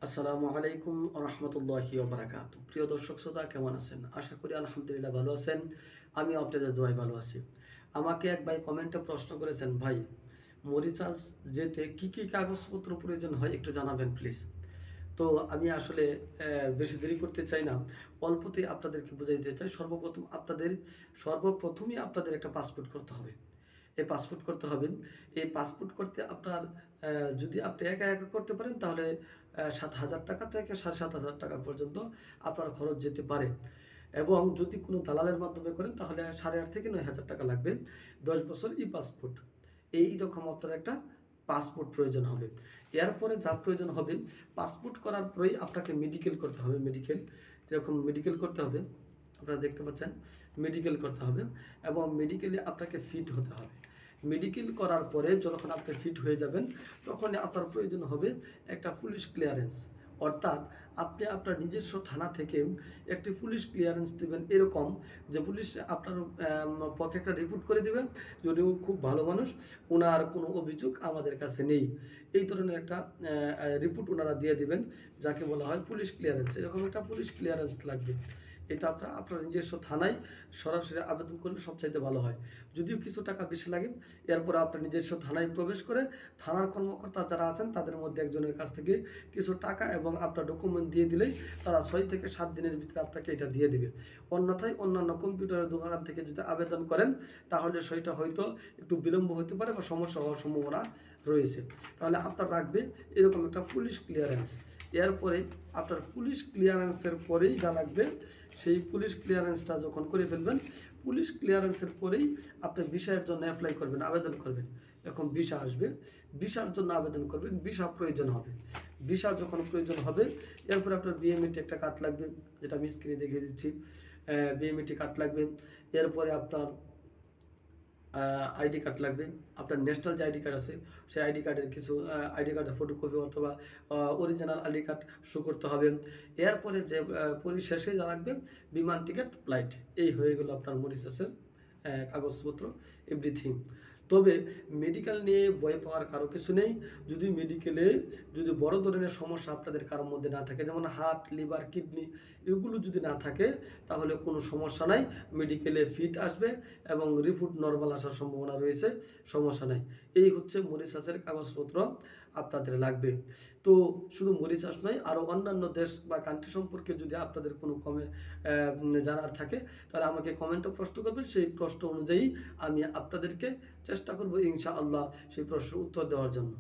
আসসালামু আলাইকুম রহমতুল্লাহি ওবারাকাতু। প্রিয় দর্শক শ্রোতা, কেমন আছেন? আশা করি আলহামদুলিল্লাহ ভালো আছেন। আমি আপনাদের দোয়ায় ভালো আছি। আমাকে এক ভাই কমেন্টে প্রশ্ন করেছেন, ভাই মরিচাষ যেতে কি কি কাগজপত্র প্রয়োজন হয় একটু জানাবেন প্লিজ। তো আমি আসলে বেশি দেরি করতে চাই না, অল্পতেই আপনাদেরকে বুঝাইতে চাই। সর্বপ্রথমই আপনাদের একটা পাসপোর্ট করতে হবে। এই পাসপোর্ট করতে হবে। এই পাসপোর্ট করতে আপনার যদি আপনি একা একা করতে পারেন তাহলে ৭,০০০ টাকা থেকে ৭,৫০০ টাকা পর্যন্ত আপনার খরচ যেতে পারে। এবং যদি কোনো দালালের মাধ্যমে করেন তাহলে ৮,৫০০ থেকে ৯,০০০ টাকা লাগবে। ১০ বছর ই পাসপোর্ট, এইরকম আপনার একটা পাসপোর্ট প্রয়োজন হবে। এরপরে যা প্রয়োজন হবে, পাসপোর্ট করার পরেই আপনাকে মেডিকেল করতে হবে। এরকম মেডিকেল করতে হবে, আপনারা দেখতে পাচ্ছেন, মেডিকেল করতে হবে এবং মেডিকেলে আপনাকে ফিট হতে হবে। মেডিকেল করার পরে যখন আপনি ফিট হয়ে যাবেন তখন আপনার প্রয়োজন হবে একটা পুলিশ ক্লিয়ারেন্স। অর্থাৎ আপনি আপনার নিজস্ব থানা থেকে একটি পুলিশ ক্লিয়ারেন্স দেবেন, এরকম যে পুলিশ আপনার পক্ষে একটা রিপোর্ট করে দেবেন যে উনি খুব ভালো মানুষ, ওনার কোনো অভিযোগ আমাদের কাছে নেই, এই ধরনের একটা রিপোর্ট ওনারা দিয়ে দিবেন, যাকে বলা হয় পুলিশ ক্লিয়ারেন্স। এরকম একটা পুলিশ ক্লিয়ারেন্স লাগবে। এটা আপনার নিজস্ব থানায় সরাসরি আবেদন করলে সবচাইতে ভালো হয়। যদিও কিছু টাকা বেশি লাগে। এরপর আপনার নিজস্ব থানায় প্রবেশ করে থানার কর্মকর্তা যারা আছেন তাদের মধ্যে একজনের কাছ থেকে কিছু টাকা এবং আপনার ডকুমেন্ট দিয়ে দিলেই তারা ৬ থেকে ৭ দিনের ভিতরে আপনাকে এটা দিয়ে দিবে। অন্যথায় অন্যান্য কম্পিউটারের দোকান থেকে যদি আবেদন করেন তাহলে সেটা হয়তো একটু বিলম্ব হতে পারে বা সমস্যা হওয়ার সম্ভাবনা রয়েছে। তাহলে আপনার রাখবে এরকম একটা পুলিশ ক্লিয়ারেন্স। এরপরে আপনার পুলিশ ক্লিয়ারেন্সের পরেই যা লাগবে, সেই পুলিশ ক্লিয়ারেন্সটা যখন করে ফেলবেন, পুলিশ ক্লিয়ারেন্সের পরেই আপনি ভিসার জন্য অ্যাপ্লাই করবেন, আবেদন করবেন। এখন ভিসা আসবে, ভিসার জন্য আবেদন করবেন, ভিসা প্রয়োজন হবে। ভিসা যখন প্রয়োজন হবে, এরপর আপনার বিএমইটি একটা কার্ড লাগবে, যেটা আমি স্ক্রিনে দেখিয়ে দিচ্ছি। বিএমইটি কার্ড লাগবে। এরপরে আপনার আইডি কার্ড লাগবে। আপনার ন্যাশনাল যে আইডি কার্ড আছে সেই আইডি কার্ডের কিছু আইডি কার্ডের ফটোকপি অথবা অরিজিনাল আইডি কার্ড শো করতে হবে। এরপরে যে পরিশেষে যা লাগবে, বিমান টিকিট, ফ্লাইট। এই হয়ে গেল আপনার মরিশাসের কাগজপত্র, এভরিথিং। তবে মেডিকেল নিয়ে ভয় পাওয়ার কারো কিছু নেই। যদি মেডিকেলে যদি বড় ধরনের সমস্যা আপনাদের কারোর মধ্যে না থাকে, যেমন হার্ট, লিভার, কিডনি, এগুলো যদি না থাকে তাহলে কোনো সমস্যা নাই। মেডিকেলে ফিট আসবে এবং রিপোর্ট নর্মাল আসার সম্ভাবনা রয়েছে, সমস্যা নাই। এই হচ্ছে মরিশাসের কাগজপত্র আপনাদের লাগবে। তো শুধু মরিশাস নয়, আরও অন্যান্য দেশ বা কান্ট্রি সম্পর্কে যদি আপনাদের কোনো জানার থাকে তাহলে আমাকে কমেন্টে প্রশ্ন করবেন। সেই প্রশ্ন অনুযায়ী আমি আপনাদেরকে চেষ্টা করব ইনশাআল্লাহ সেই প্রশ্নের উত্তর দেওয়ার জন্য।